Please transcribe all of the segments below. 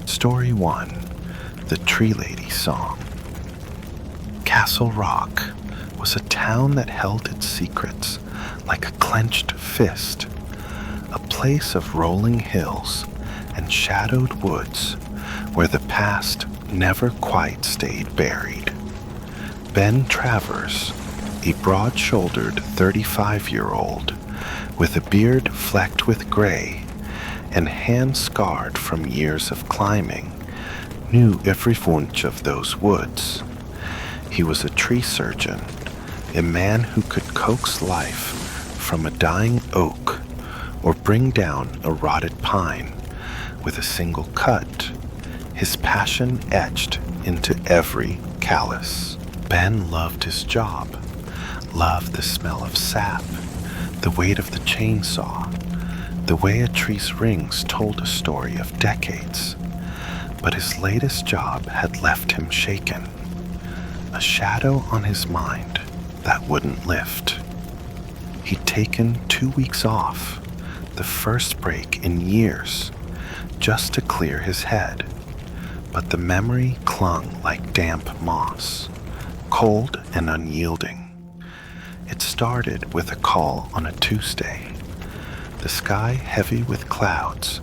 Story 1. The Tree Lady Song. Castle Rock was a town that held its secrets like a clenched fist, a place of rolling hills and shadowed woods where the past never quite stayed buried. Ben Travers, a broad-shouldered 35-year-old with a beard flecked with gray and hands scarred from years of climbing, knew every inch of those woods. He was a tree surgeon, a man who could coax life from a dying oak or bring down a rotted pine with a single cut, his passion etched into every callus. Ben loved his job, loved the smell of sap, the weight of the chainsaw, the way a tree's rings told a story of decades. But his latest job had left him shaken, a shadow on his mind that wouldn't lift. He'd taken 2 weeks off, the first break in years, just to clear his head. But the memory clung like damp moss, cold and unyielding. It started with a call on a Tuesday, the sky heavy with clouds,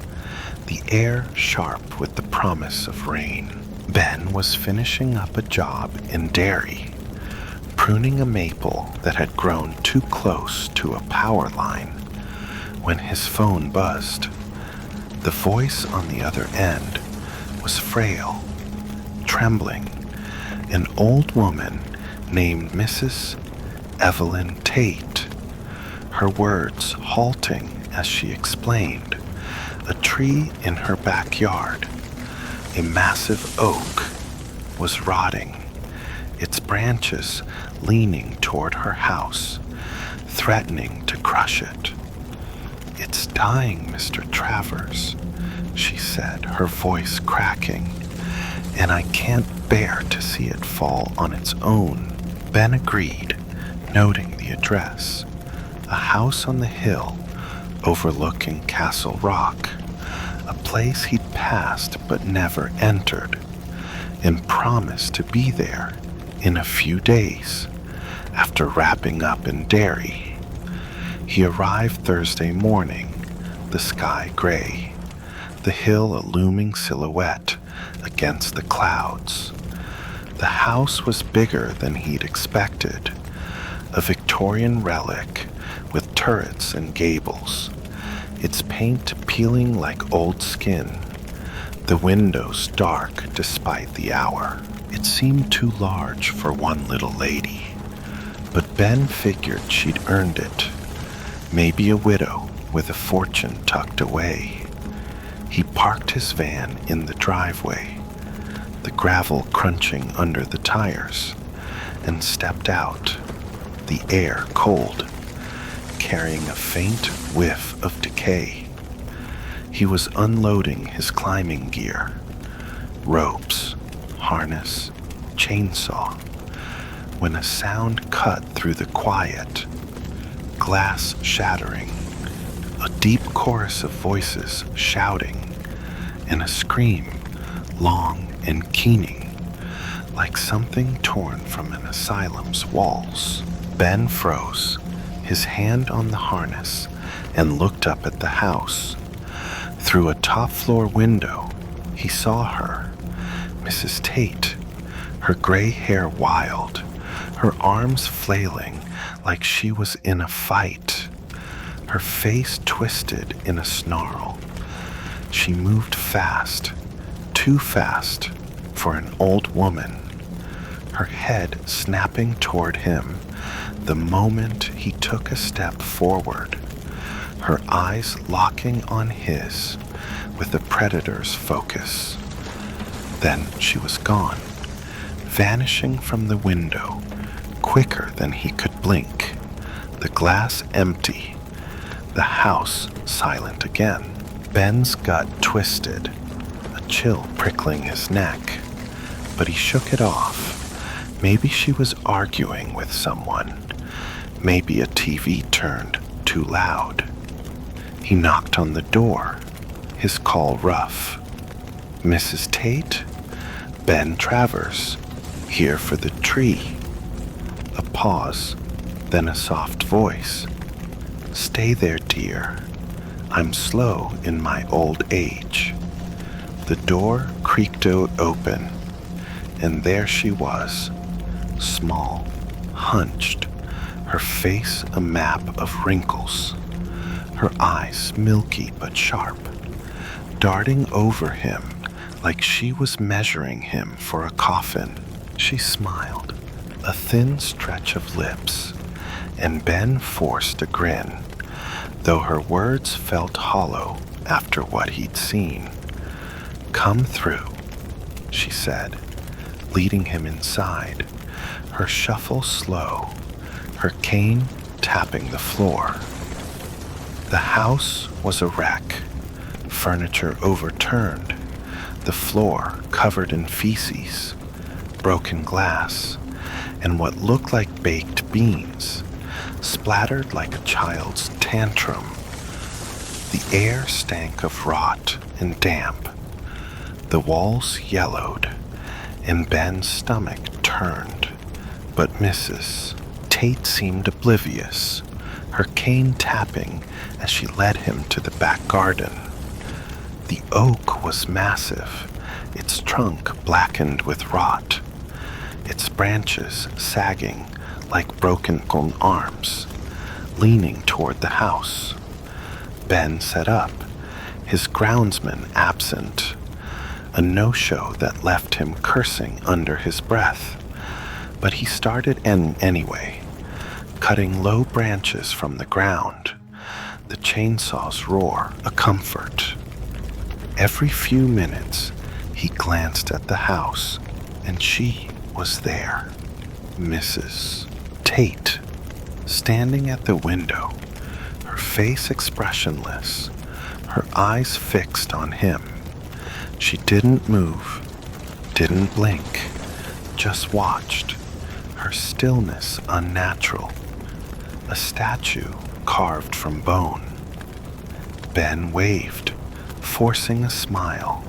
the air sharp with the promise of rain. Ben was finishing up a job in Derry, pruning a maple that had grown too close to a power line, when his phone buzzed. The voice on the other end was frail, trembling, an old woman named Mrs. Evelyn Tate, her words halting as she explained. A tree in her backyard, a massive oak, was rotting, its branches leaning toward her house, threatening to crush it. "It's dying, Mr. Travers," she said, her voice cracking, "and I can't bear to see it fall on its own." Ben agreed, noting the address, a house on the hill overlooking Castle Rock, a place he'd passed but never entered, and promised to be there in a few days after wrapping up in Derry. He arrived Thursday morning, the sky gray, the hill a looming silhouette against the clouds. The house was bigger than he'd expected, a Victorian relic with turrets and gables, its paint peeling like old skin, the windows dark despite the hour. It seemed too large for one little lady, but Ben figured she'd earned it, maybe a widow with a fortune tucked away. He parked his van in the driveway, the gravel crunching under the tires, and stepped out, the air cold, carrying a faint whiff of decay. He was unloading his climbing gear, ropes, harness, chainsaw, when a sound cut through the quiet, glass shattering, a deep chorus of voices shouting, and a scream, long and keening, like something torn from an asylum's walls. Ben froze, his hand on the harness, and looked up at the house. Through a top-floor window, he saw her, Mrs. Tate, her gray hair wild, her arms flailing like she was in a fight, her face twisted in a snarl. She moved fast, too fast for an old woman, her head snapping toward him the moment he took a step forward, her eyes locking on his with a predator's focus. Then she was gone, vanishing from the window quicker than he could blink, the glass empty, the house silent again. Ben's gut twisted, a chill prickling his neck, but he shook it off. Maybe she was arguing with someone. Maybe a TV turned too loud. He knocked on the door, his call rough. Mrs. Tate? Ben Travers, here for the tree. A pause, then a soft voice. Stay there, dear. I'm slow in my old age. The door creaked open, and there she was, small, hunched, her face a map of wrinkles, her eyes milky but sharp, darting over him like she was measuring him for a coffin. She smiled, a thin stretch of lips, and Ben forced a grin, though her words felt hollow after what he'd seen. Come through, she said, leading him inside, her shuffle slow, her cane tapping the floor. The house was a wreck, furniture overturned, the floor covered in feces, broken glass, and what looked like baked beans, splattered like a child's tantrum. The air stank of rot and damp. The walls yellowed, and Ben's stomach turned. But Mrs. Tate seemed oblivious, her cane tapping as she led him to the back garden. The oak was massive, its trunk blackened with rot, its branches sagging like broken arms, leaning toward the house. Ben sat up, his groundsman absent, a no-show that left him cursing under his breath. But he started anyway, cutting low branches from the ground, the chainsaw's roar a comfort. Every few minutes, he glanced at the house, and she was there, Mrs. Tate, standing at the window, her face expressionless, her eyes fixed on him. She didn't move, didn't blink, just watched, her stillness unnatural, a statue carved from bone. Ben waved, forcing a smile,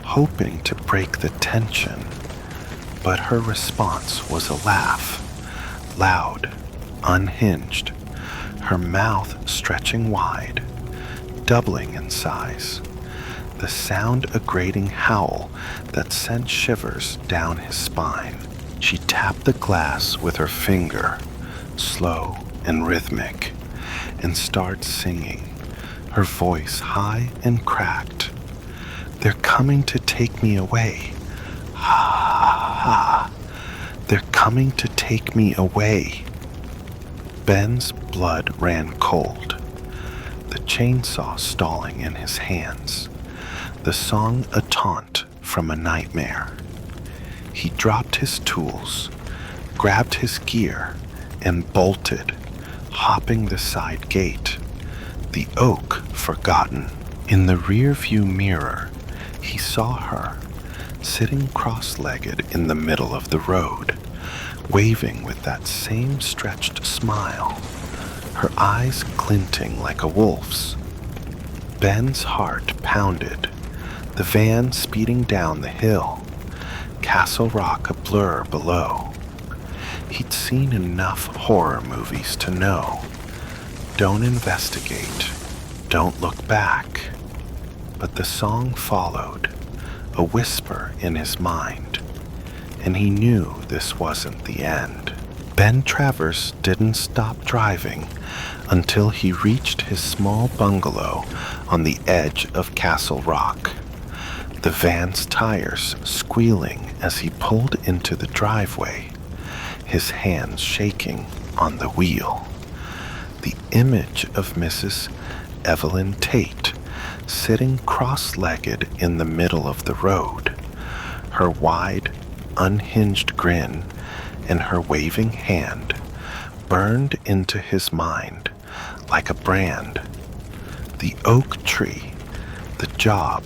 hoping to break the tension, but her response was a laugh, loud, unhinged, her mouth stretching wide, doubling in size, the sound a grating howl that sent shivers down his spine. She tapped the glass with her finger, slow and rhythmic, and started singing, her voice high and cracked. They're coming to take me away. Ha, ha. They're coming to take me away. Ben's blood ran cold, the chainsaw stalling in his hands, the song a taunt from a nightmare. He dropped his tools, grabbed his gear, and bolted, hopping the side gate, the oak forgotten. In the rear-view mirror, he saw her, sitting cross-legged in the middle of the road, waving with that same stretched smile, her eyes glinting like a wolf's. Ben's heart pounded, the van speeding down the hill, Castle Rock a blur below. He'd seen enough horror movies to know. Don't investigate, don't look back. But the song followed, a whisper in his mind, and he knew this wasn't the end. Ben Travers didn't stop driving until he reached his small bungalow on the edge of Castle Rock, the van's tires squealing as he pulled into the driveway, his hands shaking on the wheel. The image of Mrs. Evelyn Tate sitting cross-legged in the middle of the road, her wide, unhinged grin and her waving hand burned into his mind like a brand. The oak tree, the job,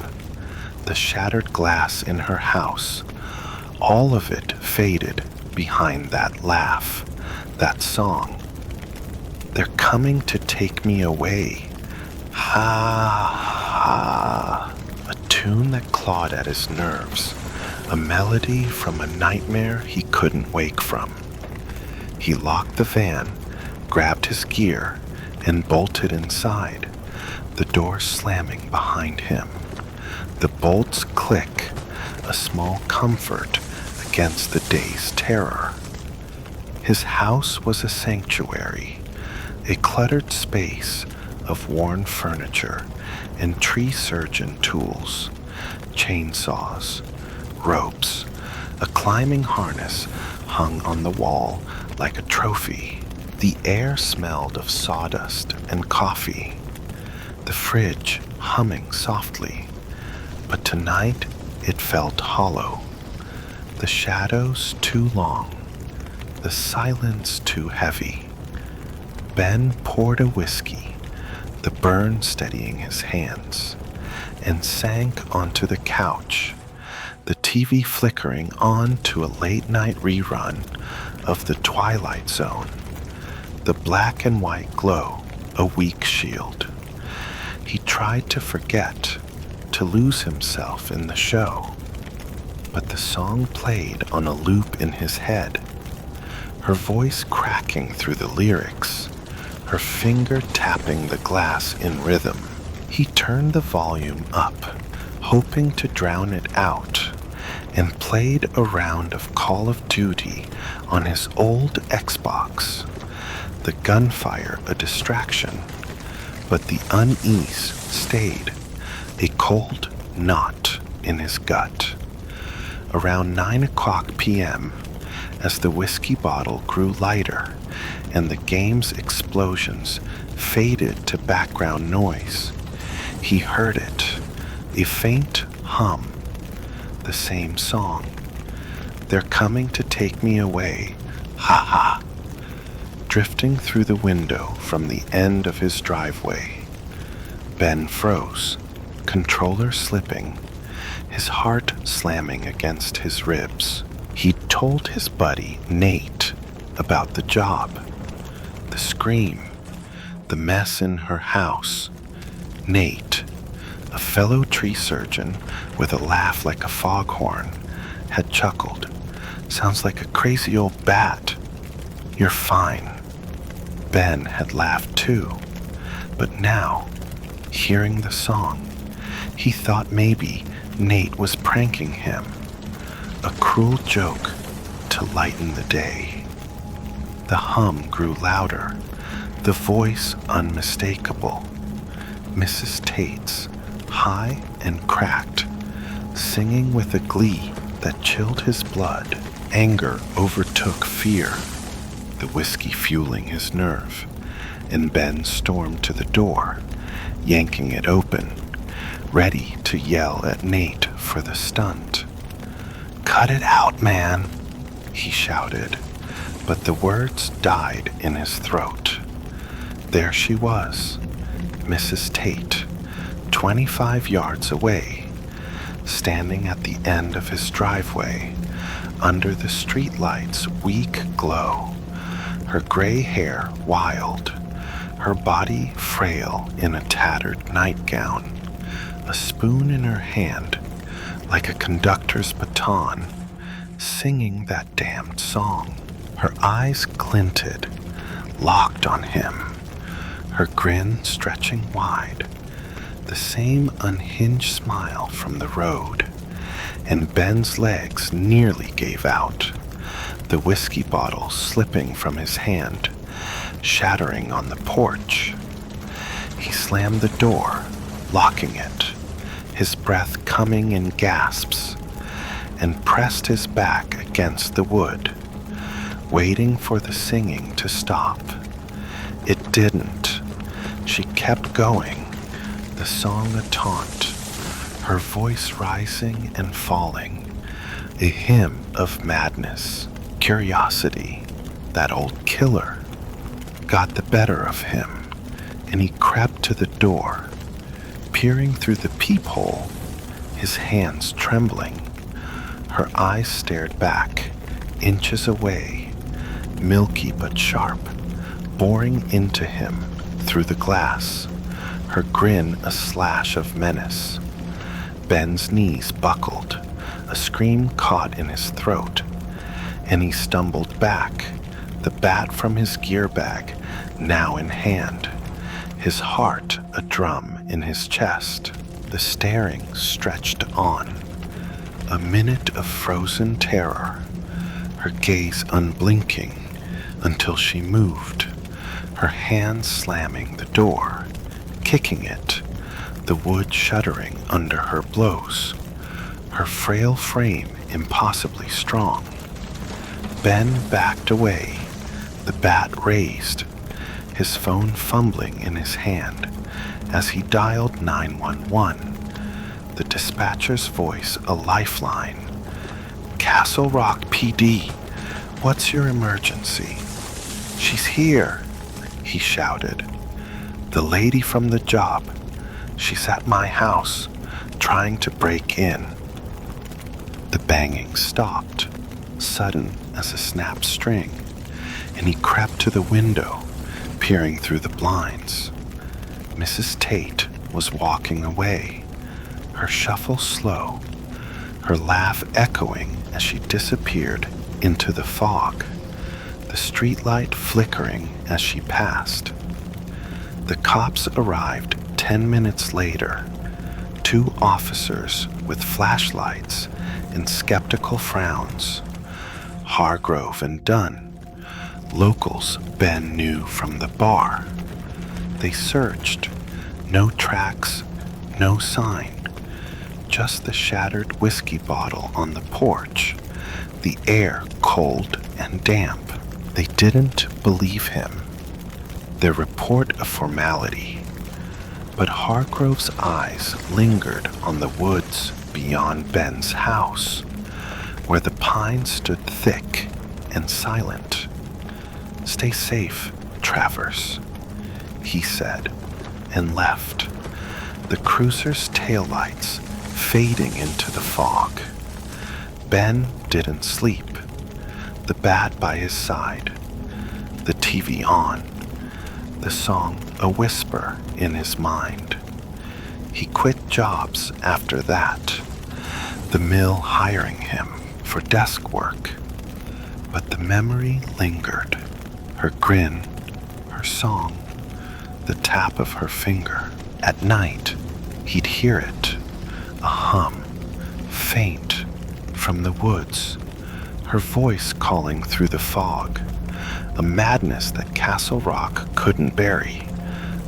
the shattered glass in her house, all of it faded behind that laugh, that song. They're coming to take me away. Ha, ha. A tune that clawed at his nerves, a melody from a nightmare he couldn't wake from. He locked the van, grabbed his gear, and bolted inside, the door slamming behind him. The bolts click, a small comfort against the day's terror. His house was a sanctuary, a cluttered space of worn furniture and tree surgeon tools, chainsaws, ropes, a climbing harness hung on the wall like a trophy. The air smelled of sawdust and coffee, the fridge humming softly, but tonight it felt hollow. The shadows too long, the silence too heavy. Ben poured a whiskey, the burn steadying his hands, and sank onto the couch, the TV flickering on to a late-night rerun of The Twilight Zone, the black and white glow a weak shield. He tried to forget, to lose himself in the show, but the song played on a loop in his head, her voice cracking through the lyrics, her finger tapping the glass in rhythm. He turned the volume up, hoping to drown it out, and played a round of Call of Duty on his old Xbox. The gunfire a distraction, but the unease stayed, a cold knot in his gut. Around 9 p.m., as the whiskey bottle grew lighter and the game's explosions faded to background noise, he heard it, a faint hum, the same song. They're coming to take me away, ha ha, drifting through the window from the end of his driveway. Ben froze, controller slipping, his heart slamming against his ribs. He'd told his buddy, Nate, about the job, the scream, the mess in her house. Nate, a fellow tree surgeon with a laugh like a foghorn, had chuckled. Sounds like a crazy old bat. You're fine. Ben had laughed too, but now, hearing the song, he thought maybe Nate was pranking him. A cruel joke to lighten the day. The hum grew louder, the voice unmistakable. Mrs. Tate's, high and cracked, singing with a glee that chilled his blood. Anger overtook fear, the whiskey fueling his nerve, and Ben stormed to the door, yanking it open, ready to yell at Nate for the stunt. "Cut it out, man," he shouted, but the words died in his throat. There she was, Mrs. Tate, 25 yards away, standing at the end of his driveway, under the streetlight's weak glow, her gray hair wild, her body frail in a tattered nightgown, a spoon in her hand, like a conductor's baton, singing that damned song. Her eyes glinted, locked on him, her grin stretching wide, the same unhinged smile from the road, and Ben's legs nearly gave out, the whiskey bottle slipping from his hand, shattering on the porch. He slammed the door, locking it, his breath coming in gasps, and pressed his back against the wood, waiting for the singing to stop. It didn't. She kept going, the song a taunt, her voice rising and falling, a hymn of madness. Curiosity, that old killer, got the better of him, and he crept to the door, peering through the peephole, his hands trembling. Her eyes stared back, inches away, milky but sharp, boring into him through the glass, her grin a slash of menace. Ben's knees buckled, a scream caught in his throat, and he stumbled back, the bat from his gear bag now in hand, his heart a drum in his chest. The staring stretched on, a minute of frozen terror, her gaze unblinking until she moved, her hands slamming the door, kicking it, the wood shuddering under her blows, her frail frame impossibly strong. Ben backed away, the bat raised, his phone fumbling in his hand as he dialed 911, the dispatcher's voice a lifeline. "Castle Rock PD, what's your emergency?" "She's here," he shouted. "The lady from the job. She's at my house, trying to break in." The banging stopped, sudden as a snapped string, and he crept to the window, peering through the blinds. Mrs. Tate was walking away, her shuffle slow, her laugh echoing as she disappeared into the fog, the streetlight flickering as she passed. The cops arrived 10 minutes later, 2 officers with flashlights and skeptical frowns. Hargrove and Dunn, locals Ben knew from the bar. They searched. No tracks, no sign. Just the shattered whiskey bottle on the porch, the air cold and damp. They didn't believe him. Their report a formality. But Hargrove's eyes lingered on the woods beyond Ben's house, where the pines stood thick and silent. "Stay safe, Travers," he said, and left, the cruiser's taillights fading into the fog. Ben didn't sleep, the bat by his side, the TV on, the song a whisper in his mind. He quit jobs after that, the mill hiring him for desk work, but the memory lingered, her grin, her song, the tap of her finger. At night, he'd hear it, a hum, faint, from the woods, her voice calling through the fog, a madness that Castle Rock couldn't bury,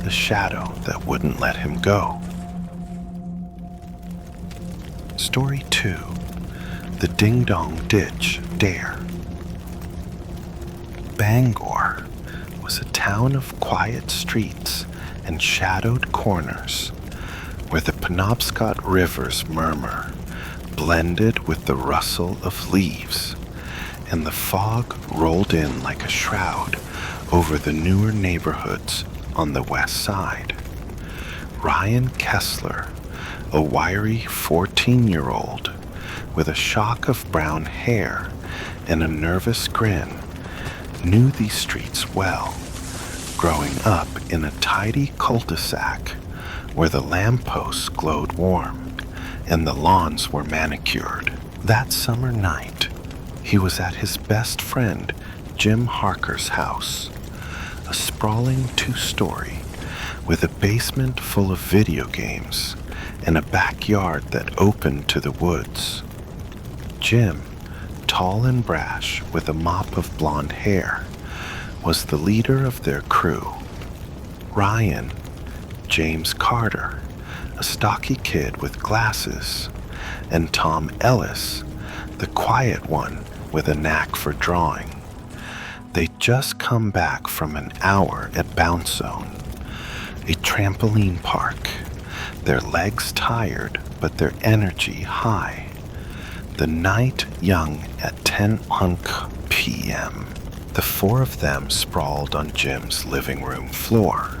the shadow that wouldn't let him go. Story 2. The Ding Dong Ditch Dare. Bangor was a town of quiet streets and shadowed corners, where the Penobscot rivers murmur, blended with the rustle of leaves, and the fog rolled in like a shroud over the newer neighborhoods on the west side. Ryan Kessler, a wiry 14-year-old with a shock of brown hair and a nervous grin, knew these streets well, growing up in a tidy cul-de-sac where the lampposts glowed warm and the lawns were manicured. That summer night, he was at his best friend Jim Harker's house, a sprawling 2-story with a basement full of video games and a backyard that opened to the woods. Jim, tall and brash with a mop of blonde hair, was the leader of their crew. Ryan, James Carter, a stocky kid with glasses, and Tom Ellis, the quiet one with a knack for drawing. They'd just come back from an hour at Bounce Zone, a trampoline park, their legs tired but their energy high. The night young at 10 p.m. The 4 of them sprawled on Jim's living room floor,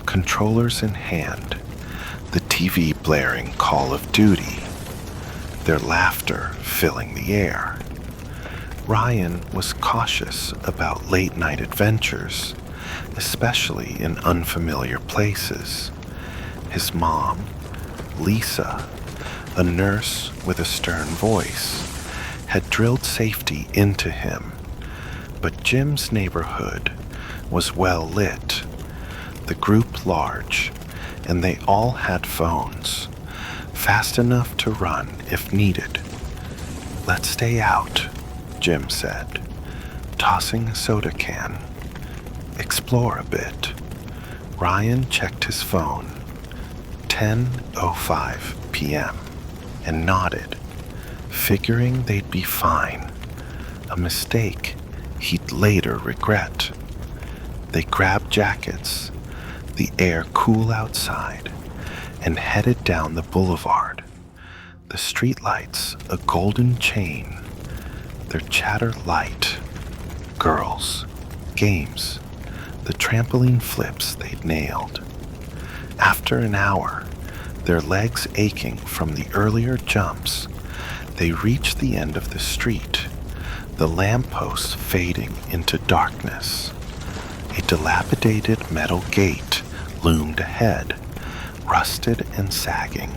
controllers in hand, the TV blaring Call of Duty, their laughter filling the air. Ryan was cautious about late-night adventures, especially in unfamiliar places. His mom, Lisa, a nurse with a stern voice, had drilled safety into him. But Jim's neighborhood was well lit, the group large, and they all had phones, fast enough to run if needed. "Let's stay out," Jim said, tossing a soda can. "Explore a bit." Ryan checked his phone, 10:05 p.m., and nodded, figuring they'd be fine, a mistake he'd later regret. They grabbed jackets, the air cool outside, and headed down the boulevard, the streetlights a golden chain, their chatter light. Girls, games, the trampoline flips they'd nailed. After an hour, their legs aching from the earlier jumps, they reached the end of the street, the lampposts fading into darkness. A dilapidated metal gate loomed ahead, rusted and sagging,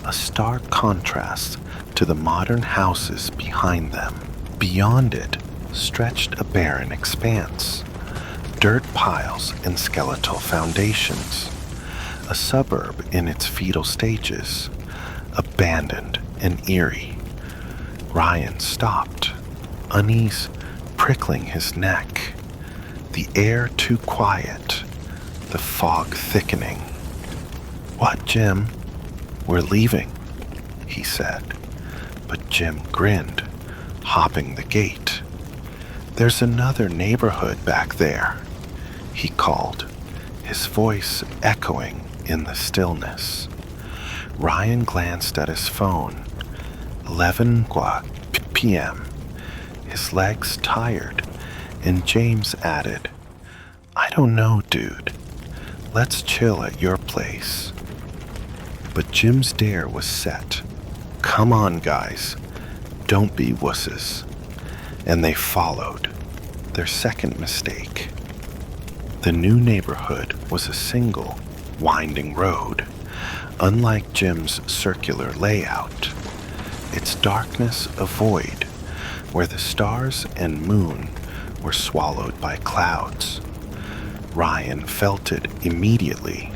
a stark contrast to the modern houses behind them. Beyond it stretched a barren expanse, dirt piles and skeletal foundations, a suburb in its fetal stages, abandoned and eerie. Ryan stopped, unease prickling his neck, the air too quiet, the fog thickening. "What, Jim?" "We're leaving," he said, but Jim grinned, hopping the gate. "There's another neighborhood back there," he called, his voice echoing in the stillness. Ryan glanced at his phone, 11 p.m., his legs tired, and James added, "I don't know, dude. Let's chill at your place." But Jim's dare was set. "Come on, guys. Don't be wusses." And they followed, their second mistake. The new neighborhood was a single, winding road, unlike Jim's circular layout. Its darkness a void, where the stars and moon were swallowed by clouds. Ryan felt it immediately.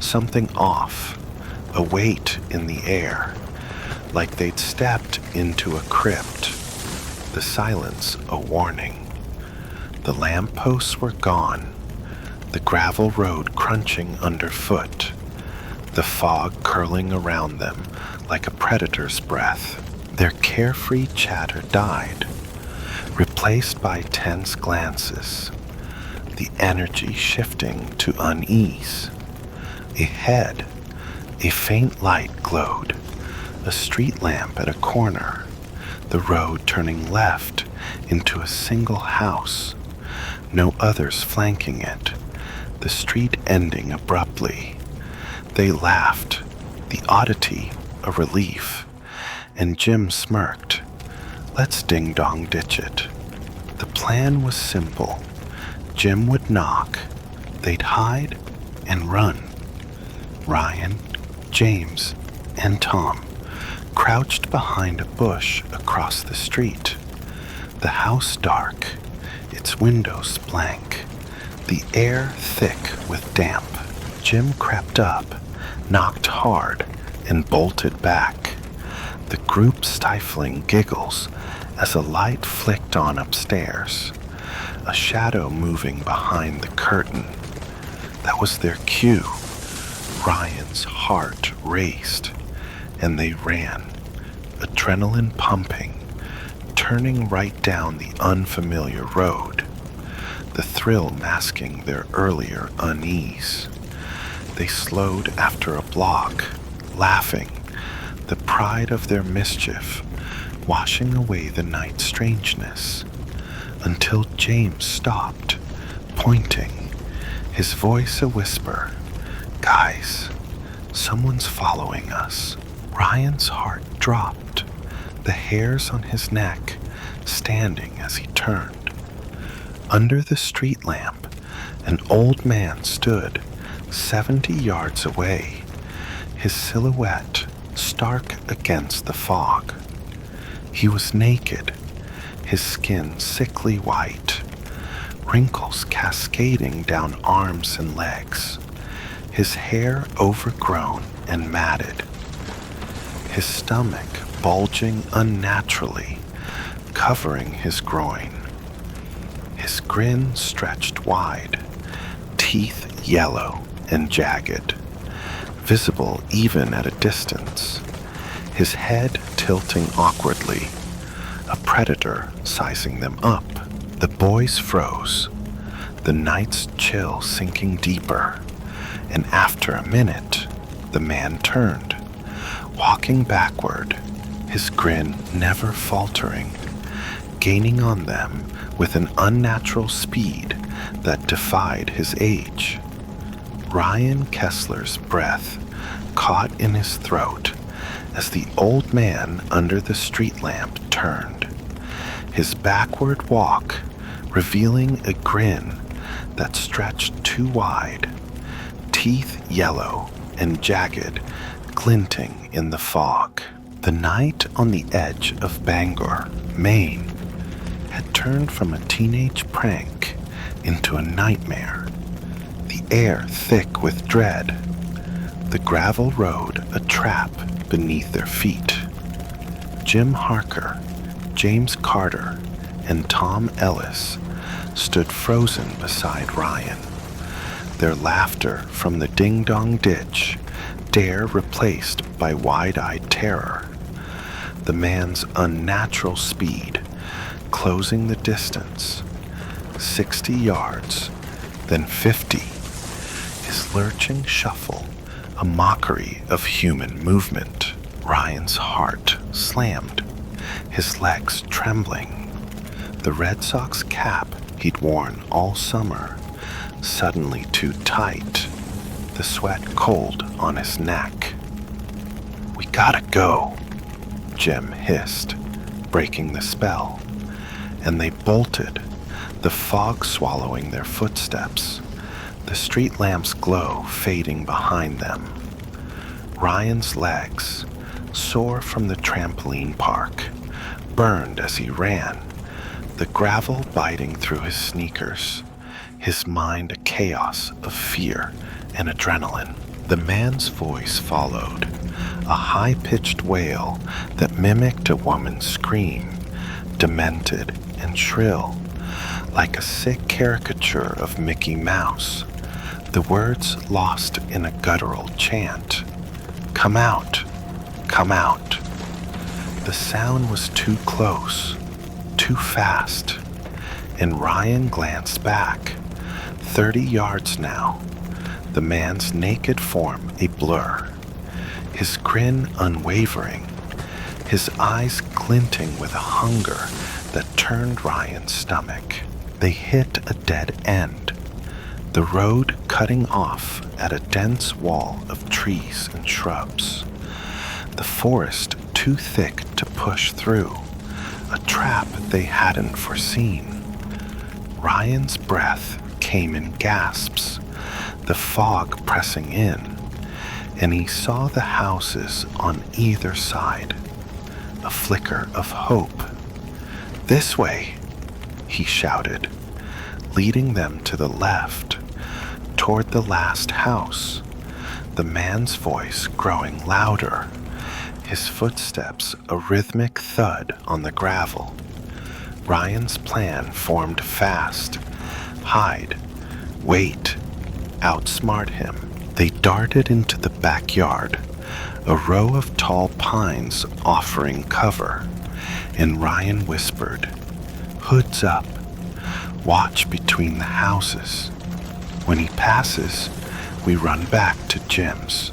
Something off, a weight in the air, like they'd stepped into a crypt. The silence a warning. The lampposts were gone, the gravel road crunching underfoot, the fog curling around them like a predator's breath. Their carefree chatter died, replaced by tense glances, the energy shifting to unease. Ahead, a faint light glowed, a street lamp at a corner, the road turning left into a single house, no others flanking it, the street ending abruptly. They laughed, the oddity a relief, and Jim smirked. "Let's ding-dong ditch it." The plan was simple. Jim would knock, they'd hide and run. Ryan, James, and Tom crouched behind a bush across the street, the house dark, its windows blank, the air thick with damp. Jim crept up, knocked hard, and bolted back, the group stifling giggles as a light flicked on upstairs, a shadow moving behind the curtain. That was their cue. Ryan's heart raced, and they ran, adrenaline pumping, turning right down the unfamiliar road, the thrill masking their earlier unease. They slowed after a block, laughing, the pride of their mischief washing away the night's strangeness, until James stopped, pointing, his voice a whisper. "Guys, someone's following us." Ryan's heart dropped, the hairs on his neck standing as he turned. Under the street lamp, an old man stood 70 yards away, his silhouette stark against the fog. He was naked, his skin sickly white, wrinkles cascading down arms and legs, his hair overgrown and matted, his stomach bulging unnaturally, covering his groin. His grin stretched wide, teeth yellow and jagged, visible even at a distance, his head tilting awkwardly, a predator sizing them up. The boys froze, the night's chill sinking deeper, and after a minute, the man turned, walking backward, his grin never faltering, gaining on them with an unnatural speed that defied his age. Ryan Kessler's breath caught in his throat as the old man under the street lamp turned, his backward walk revealing a grin that stretched too wide, teeth yellow and jagged, glinting in the fog. The night on the edge of Bangor, Maine, had turned from a teenage prank into a nightmare, the air thick with dread, the gravel road a trap beneath their feet. Jim Harker, James Carter, and Tom Ellis stood frozen beside Ryan, their laughter from the ding-dong ditch, dare replaced by wide-eyed terror. The man's unnatural speed closing the distance, 60 yards, then 50, his lurching shuffle a mockery of human movement. Ryan's heart slammed, his legs trembling. The Red Sox cap he'd worn all summer, suddenly too tight, the sweat cold on his neck. "We gotta go," Jim hissed, breaking the spell, and they bolted, the fog swallowing their footsteps, the street lamp's glow fading behind them. Ryan's legs, sore from the trampoline park, burned as he ran, the gravel biting through his sneakers, his mind a chaos of fear and adrenaline. The man's voice followed, a high-pitched wail that mimicked a woman's scream, demented and shrill, like a sick caricature of Mickey Mouse, the words lost in a guttural chant. "Come out! Come out!" The sound was too close, too fast, and Ryan glanced back. 30 yards now, the man's naked form a blur, his grin unwavering, his eyes glinting with a hunger that turned Ryan's stomach. They hit a dead end, the road cutting off at a dense wall of trees and shrubs, the forest too thick to push through, a trap they hadn't foreseen. Ryan's breath came in gasps, the fog pressing in, and he saw the houses on either side, a flicker of hope. "This way," he shouted, leading them to the left, toward the last house, the man's voice growing louder, his footsteps a rhythmic thud on the gravel. Ryan's plan formed fast. Hide, wait, outsmart him. They darted into the backyard, a row of tall pines offering cover, and Ryan whispered, "Hoods up, watch between the houses. When he passes, we run back to Jim's."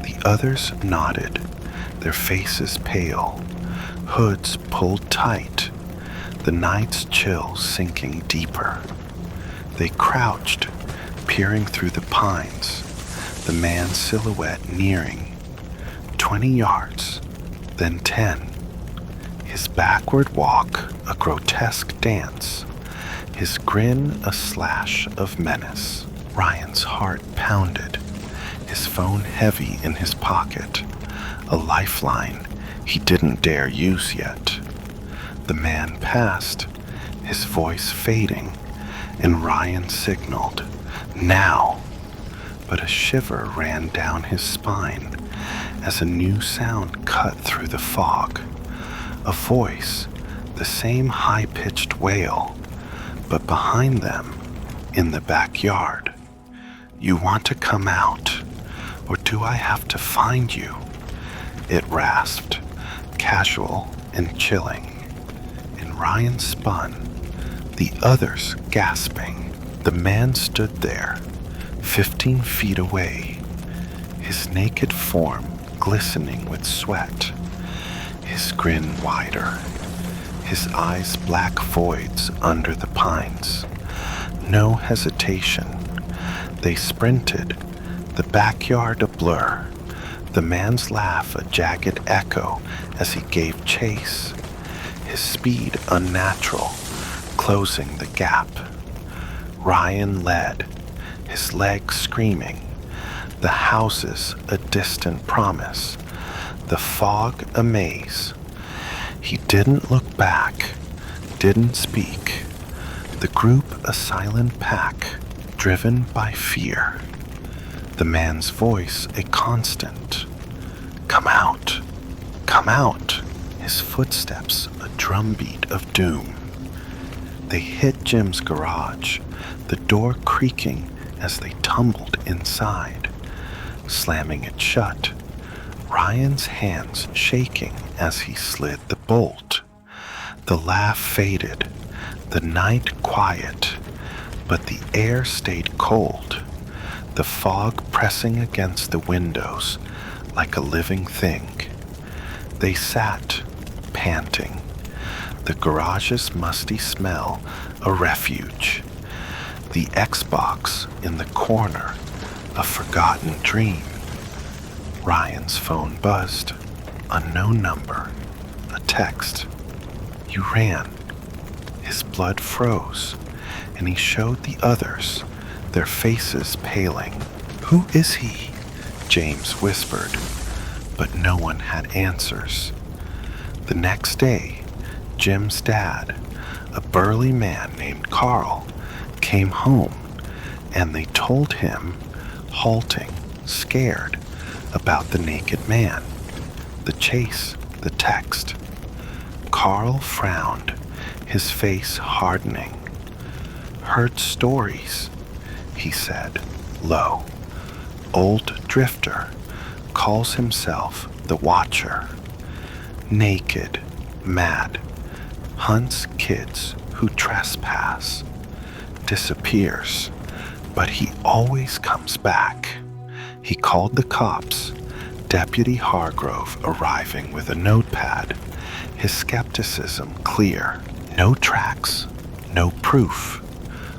The others nodded, their faces pale, hoods pulled tight, the night's chill sinking deeper. They crouched, peering through the pines, the man's silhouette nearing. 20 yards, then 10. His backward walk a grotesque dance, his grin a slash of menace. Ryan's heart pounded, his phone heavy in his pocket, a lifeline he didn't dare use yet. The man passed, his voice fading, and Ryan signaled, "Now!" But a shiver ran down his spine as a new sound cut through the fog. A voice, the same high-pitched wail, but behind them, in the backyard. "You want to come out, or do I have to find you?" It rasped, casual and chilling. And Ryan spun, the others gasping. The man stood there, 15 feet away, his naked form glistening with sweat, his grin wider, his eyes black voids under the pines. No hesitation. They sprinted, the backyard a blur, the man's laugh a jagged echo as he gave chase, his speed unnatural, closing the gap. Ryan led, his legs screaming, the houses a distant promise, the fog a maze. He didn't look back, didn't speak, the group a silent pack, driven by fear. The man's voice a constant. "Come out, come out," his footsteps a drumbeat of doom. They hit Jim's garage, the door creaking as they tumbled inside, slamming it shut, Ryan's hands shaking as he slid the bolt. The laugh faded, the night quiet, but the air stayed cold, the fog pressing against the windows like a living thing. They sat, panting, the garage's musty smell a refuge, the Xbox in the corner a forgotten dream. Ryan's phone buzzed, unknown number, a text. He ran. His blood froze, and he showed the others, their faces paling. "Who is he?" James whispered, but no one had answers. The next day, Jim's dad, a burly man named Carl, came home, and they told him, halting, scared, about the naked man, the chase, the text. Carl frowned, his face hardening. "Heard stories," he said, low. "Old drifter, calls himself the Watcher. Naked, mad, hunts kids who trespass, disappears, but he always comes back." He called the cops, Deputy Hargrove arriving with a notepad, his skepticism clear. "No tracks, no proof,"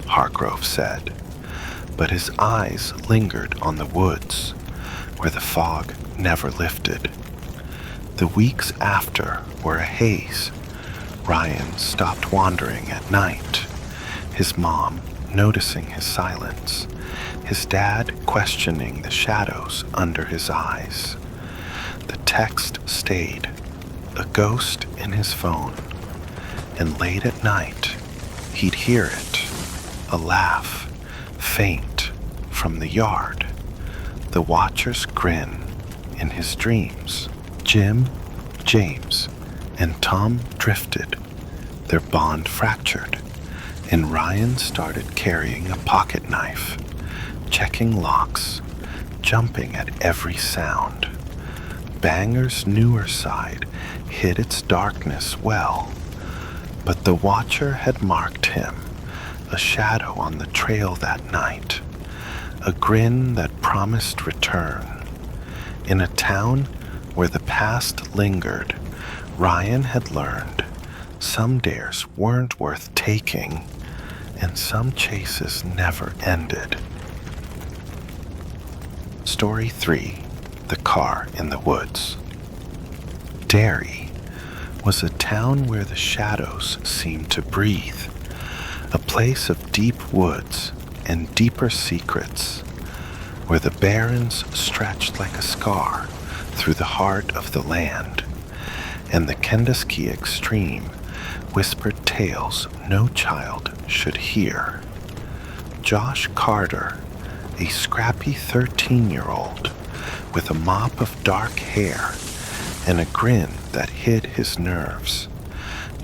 Hargrove said, but his eyes lingered on the woods, where the fog never lifted. The weeks after were a haze. Ryan stopped wandering at night, his mom noticing his silence, his dad questioning the shadows under his eyes. The text stayed, a ghost in his phone, and late at night, he'd hear it, a laugh, faint, from the yard, the Watcher's grin in his dreams. Jim, James, and Tom drifted, their bond fractured, and Ryan started carrying a pocket knife, checking locks, jumping at every sound. Banger's newer side hid its darkness well, but the Watcher had marked him, a shadow on the trail that night, a grin that promised return. In a town where the past lingered, Ryan had learned some dares weren't worth taking, and some chases never ended. Story 3. The Car in the Woods. Derry was a town where the shadows seemed to breathe, a place of deep woods and deeper secrets, where the barrens stretched like a scar through the heart of the land, and the Kentucky extreme whispered tales no child should hear. Josh Carter, a scrappy 13-year-old with a mop of dark hair and a grin that hid his nerves,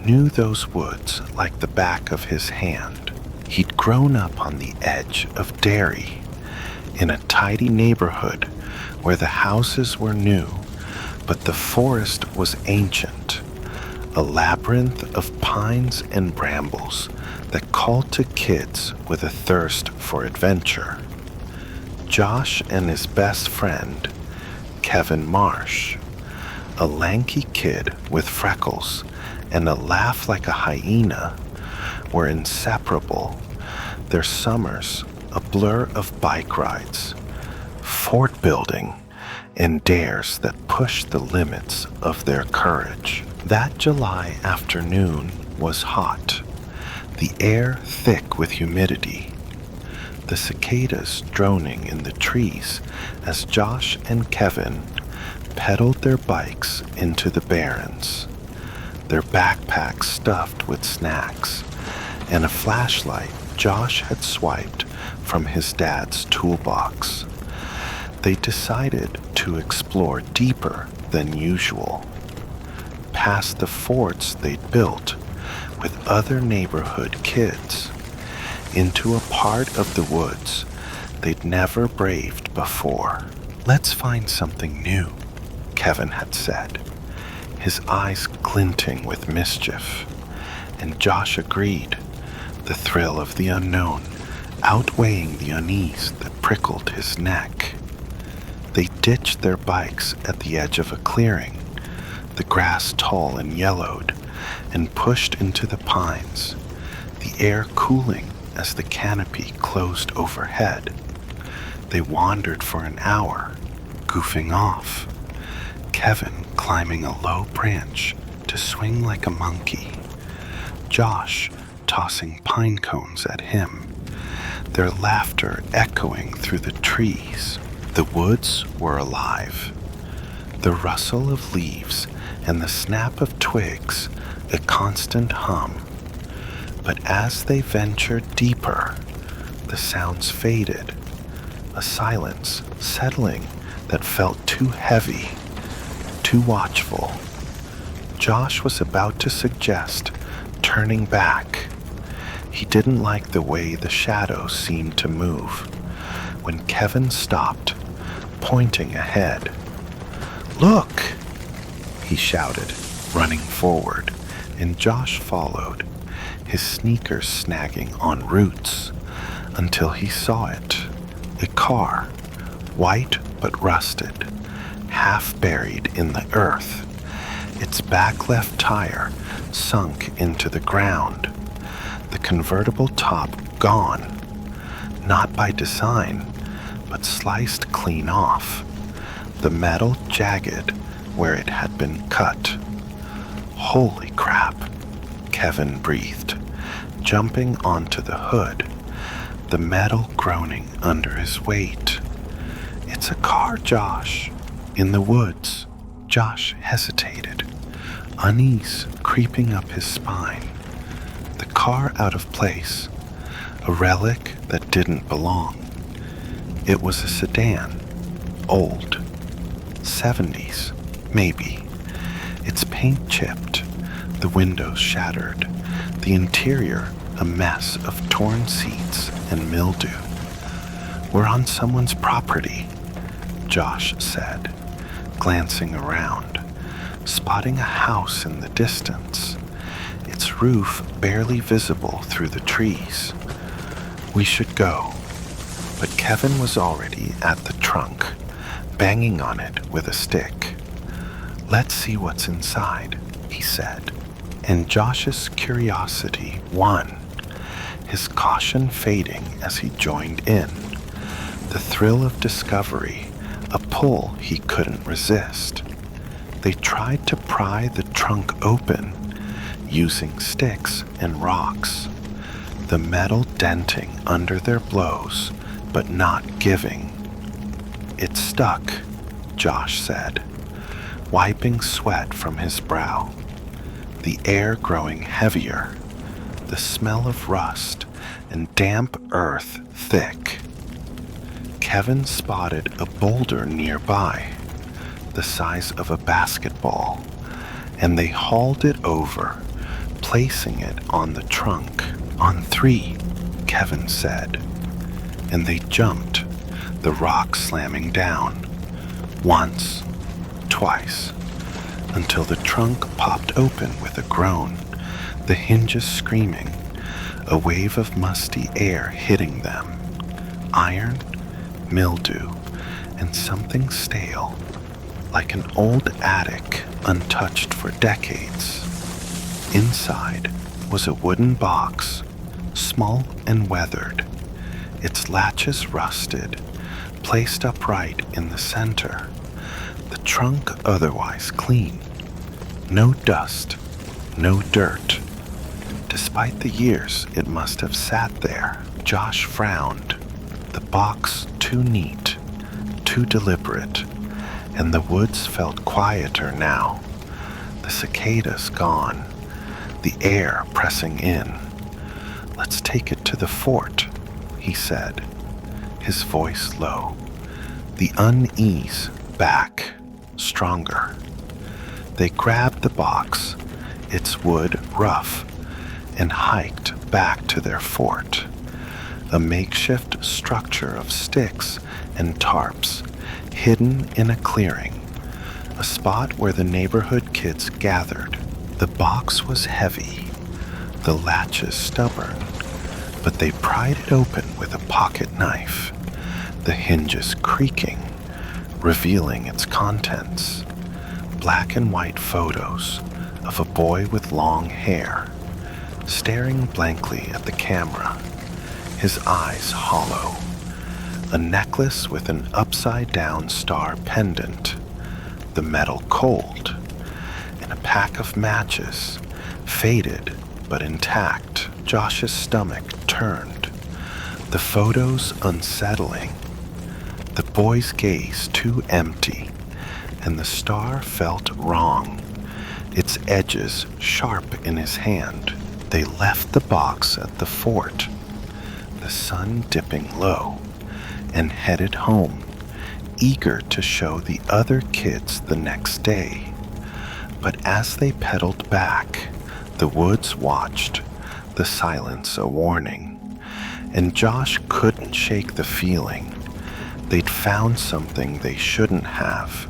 knew those woods like the back of his hand. He'd grown up on the edge of Derry, in a tidy neighborhood where the houses were new, but the forest was ancient, a labyrinth of pines and brambles that called to kids with a thirst for adventure. Josh and his best friend, Kevin Marsh, a lanky kid with freckles and a laugh like a hyena, were inseparable, their summers a blur of bike rides, fort building, and dares that pushed the limits of their courage. That July afternoon was hot, the air thick with humidity, the cicadas droning in the trees as Josh and Kevin pedaled their bikes into the barrens, their backpacks stuffed with snacks, and a flashlight Josh had swiped from his dad's toolbox. They decided to explore deeper than usual, past the forts they'd built with other neighborhood kids, into a part of the woods they'd never braved before. "Let's find something new," Kevin had said, his eyes glinting with mischief, and Josh agreed, the thrill of the unknown outweighing the unease that prickled his neck. They ditched their bikes at the edge of a clearing, the grass tall and yellowed, and pushed into the pines, the air cooling as the canopy closed overhead. They wandered for an hour, goofing off, Kevin climbing a low branch to swing like a monkey, Josh tossing pine cones at him, their laughter echoing through the trees. The woods were alive, the rustle of leaves and the snap of twigs a constant hum. But as they ventured deeper, the sounds faded, a silence settling that felt too heavy, too watchful. Josh was about to suggest turning back. He didn't like the way the shadows seemed to move, when Kevin stopped, pointing ahead. "Look!" he shouted, running forward, and Josh followed, his sneakers snagging on roots, until he saw it. A car, white but rusted, half buried in the earth, its back left tire sunk into the ground, the convertible top gone, not by design, but sliced clean off, the metal jagged where it had been cut. "Holy crap," Kevin breathed, jumping onto the hood, the metal groaning under his weight. "It's a car, Josh." In the woods, Josh hesitated, unease creeping up his spine, the car out of place, a relic that didn't belong. It was a sedan, old, 70s, maybe, its paint chipped, the windows shattered, the interior a mess of torn seats and mildew. "We're on someone's property," Josh said, glancing around, spotting a house in the distance, its roof barely visible through the trees. "We should go." But Kevin was already at the trunk, banging on it with a stick. "Let's see what's inside," he said, and Josh's curiosity won, his caution fading as he joined in, the thrill of discovery a pull he couldn't resist. They tried to pry the trunk open, using sticks and rocks, the metal denting under their blows, but not giving. "It stuck," Josh said, wiping sweat from his brow, the air growing heavier, the smell of rust and damp earth thick. Kevin spotted a boulder nearby, the size of a basketball, and they hauled it over, placing it on the trunk. "On three," Kevin said, and they jumped, the rock slamming down. Once, twice, until the trunk popped open with a groan, the hinges screaming, a wave of musty air hitting them. Iron, mildew, and something stale, like an old attic untouched for decades. Inside was a wooden box, small and weathered, its latches rusted, placed upright in the center, the trunk otherwise clean. No dust, no dirt. Despite the years it must have sat there, Josh frowned. The box too neat, too deliberate, and the woods felt quieter now. The cicadas gone, the air pressing in. "Let's take it to the fort," he said, his voice low, the unease back, stronger. They grabbed the box, its wood rough, and hiked back to their fort, a makeshift structure of sticks and tarps, hidden in a clearing, a spot where the neighborhood kids gathered. The box was heavy, the latches stubborn, but they pried it open with a pocket knife, the hinges creaking, revealing its contents. Black and white photos of a boy with long hair, staring blankly at the camera, his eyes hollow, a necklace with an upside-down star pendant, the metal cold, and a pack of matches, faded but intact. Josh's stomach turned, the photos unsettling, the boy's gaze too empty, and the star felt wrong, its edges sharp in his hand. They left the box at the fort, the sun dipping low, and headed home, eager to show the other kids the next day. But as they pedaled back, the woods watched, the silence a warning, and Josh couldn't shake the feeling. They'd found something they shouldn't have,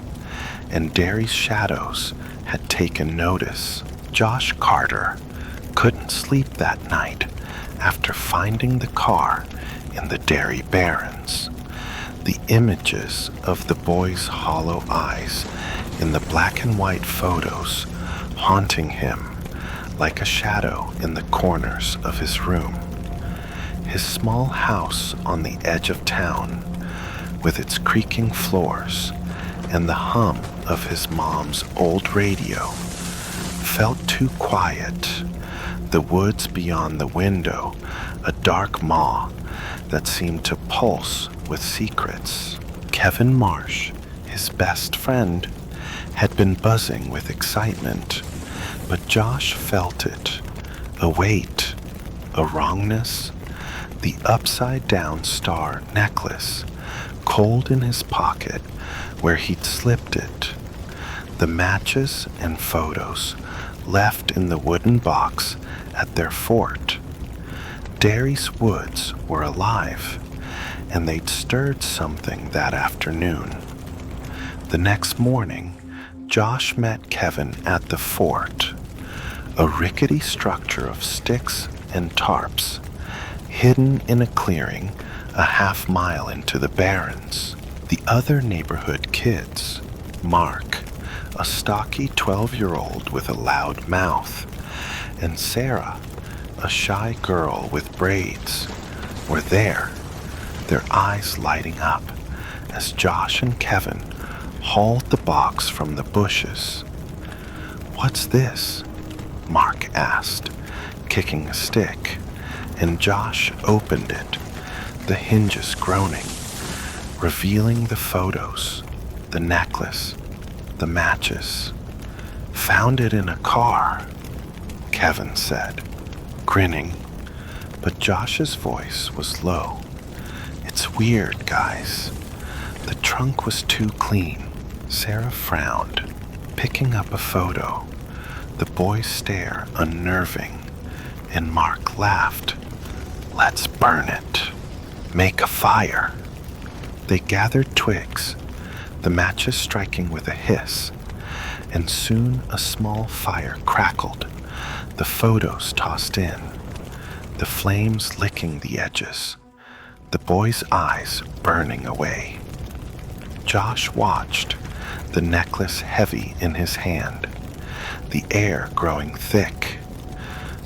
and Derry's shadows had taken notice. Josh Carter couldn't sleep that night after finding the car in the Derry Barrens. The images of the boy's hollow eyes in the black and white photos haunting him like a shadow in the corners of his room. His small house on the edge of town, with its creaking floors and the hum of his mom's old radio, felt too quiet. The woods beyond the window, a dark maw that seemed to pulse with secrets. Kevin Marsh, his best friend, had been buzzing with excitement, but Josh felt it, a weight, a wrongness, the upside-down star necklace, cold in his pocket where he'd slipped it, the matches and photos left in the wooden box at their fort. Derry's woods were alive, and they'd stirred something that afternoon. The next morning, Josh met Kevin at the fort, a rickety structure of sticks and tarps, hidden in a clearing a half-mile into the Barrens. The other neighborhood kids, Mark, a stocky 12-year-old with a loud mouth, and Sarah, a shy girl with braids, were there, their eyes lighting up as Josh and Kevin hauled the box from the bushes. "What's this?" Mark asked, kicking a stick, and Josh opened it, the hinges groaning, revealing the photos, the necklace, The matches. Found it in a car, Kevin said, grinning, but Josh's voice was low. It's weird, guys. The trunk was too clean. Sarah frowned, picking up a photo. The boy's stare unnerving, and Mark laughed. Let's burn it. Make a fire. They gathered twigs, the matches striking with a hiss, and soon a small fire crackled, the photos tossed in, the flames licking the edges, the boy's eyes burning away. Josh watched, the necklace heavy in his hand, the air growing thick,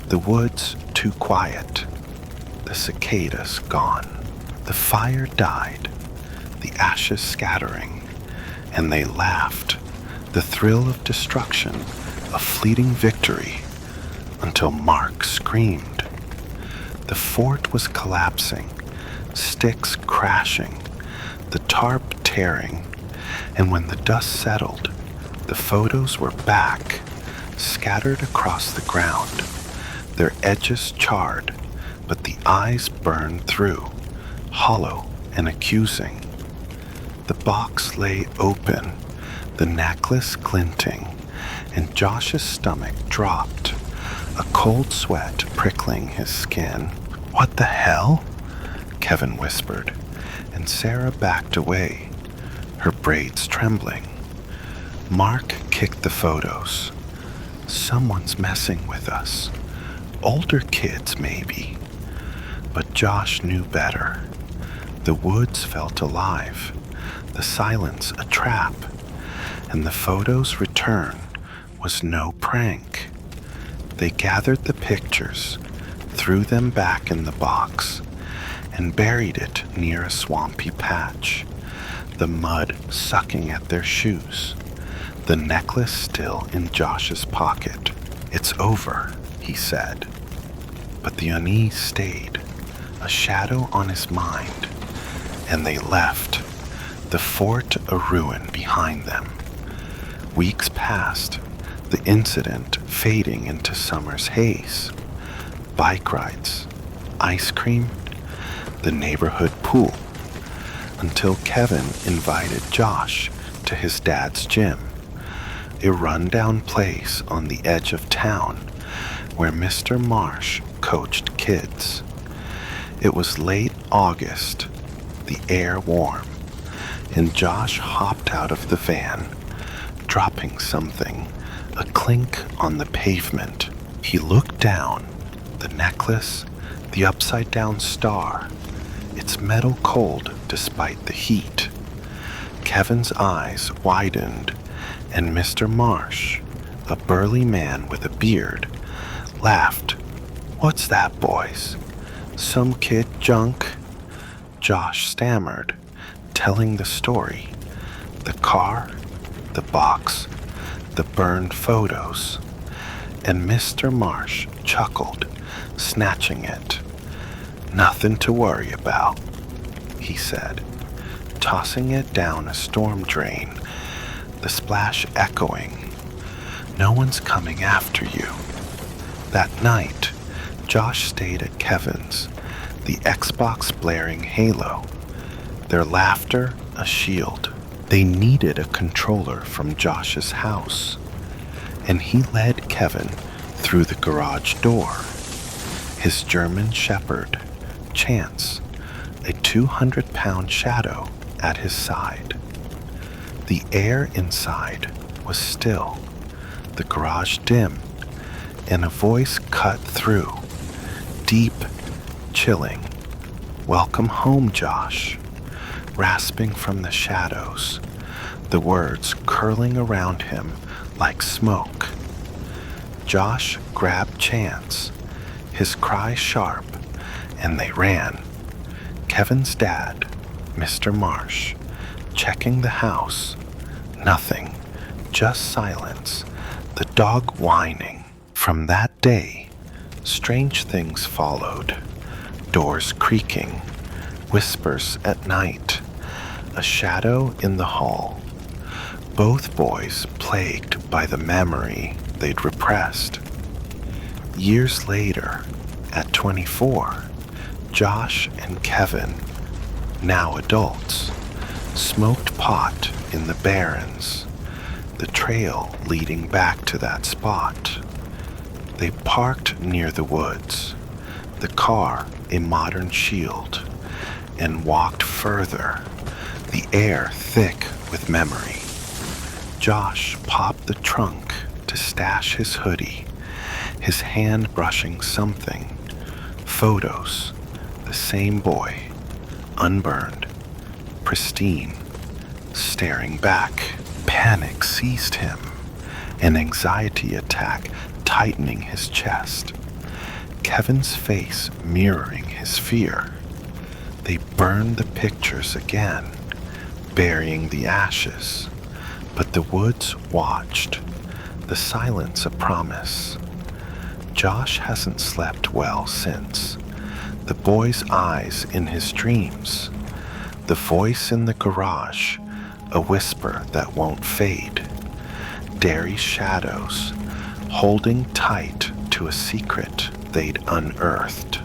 the woods too quiet, the cicadas gone. The fire died, the ashes scattering, and they laughed, the thrill of destruction, a fleeting victory, until Mark screamed. The fort was collapsing, sticks crashing, the tarp tearing, and when the dust settled, the photos were back, scattered across the ground, their edges charred, but the eyes burned through, hollow and accusing. The box lay open, the necklace glinting, and Josh's stomach dropped, a cold sweat prickling his skin. What the hell? Kevin whispered, and Sarah backed away, her braids trembling. Mark kicked the photos. Someone's messing with us. Older kids, maybe. But Josh knew better. The woods felt alive, the silence a trap, and the photos' return was no prank. They gathered the pictures, threw them back in the box, and buried it near a swampy patch, the mud sucking at their shoes, the necklace still in Josh's pocket. It's over, he said. But the unease stayed, a shadow on his mind, and they left, the fort a ruin behind them. Weeks passed, the incident fading into summer's haze. Bike rides, ice cream, the neighborhood pool, until Kevin invited Josh to his dad's gym, a rundown place on the edge of town where Mr. Marsh coached kids. It was late August, the air warm, and Josh hopped out of the van, dropping something, a clink on the pavement. He looked down, the necklace, the upside-down star, its metal cold despite the heat. Kevin's eyes widened, and Mr. Marsh, a burly man with a beard, laughed. What's that, boys? Some kid junk? Josh stammered, telling the story. The car, the box, the burned photos. And Mr. Marsh chuckled, snatching it. Nothing to worry about, he said, tossing it down a storm drain, the splash echoing. No one's coming after you. That night, Josh stayed at Kevin's, the Xbox blaring Halo, their laughter a shield. They needed a controller from Josh's house, and he led Kevin through the garage door. His German shepherd, Chance, a 200-pound shadow at his side. The air inside was still, the garage dim, and a voice cut through, deep, chilling. Welcome home, Josh, rasping from the shadows, the words curling around him like smoke. Josh grabbed Chance, his cry sharp, and they ran. Kevin's dad, Mr. Marsh, checking the house. Nothing, just silence, the dog whining. From that day, strange things followed. Doors creaking, whispers at night, a shadow in the hall. both boys plagued by the memory they'd repressed. Years later, at 24, Josh and Kevin, now adults, smoked pot in the Barrens, the trail leading back to that spot. They parked near the woods, the car a modern shield, and walked further, the air thick with memory. Josh popped the trunk to stash his hoodie, his hand brushing something. Photos, the same boy, unburned, pristine, staring back. Panic seized him, an anxiety attack tightening his chest. Kevin's face mirroring his fear. They burned the pictures again, burying the ashes. But the woods watched, the silence a promise. Josh hasn't slept well since. The boy's eyes in his dreams. The voice in the garage, a whisper that won't fade. Derry's shadows, holding tight to a secret they'd unearthed.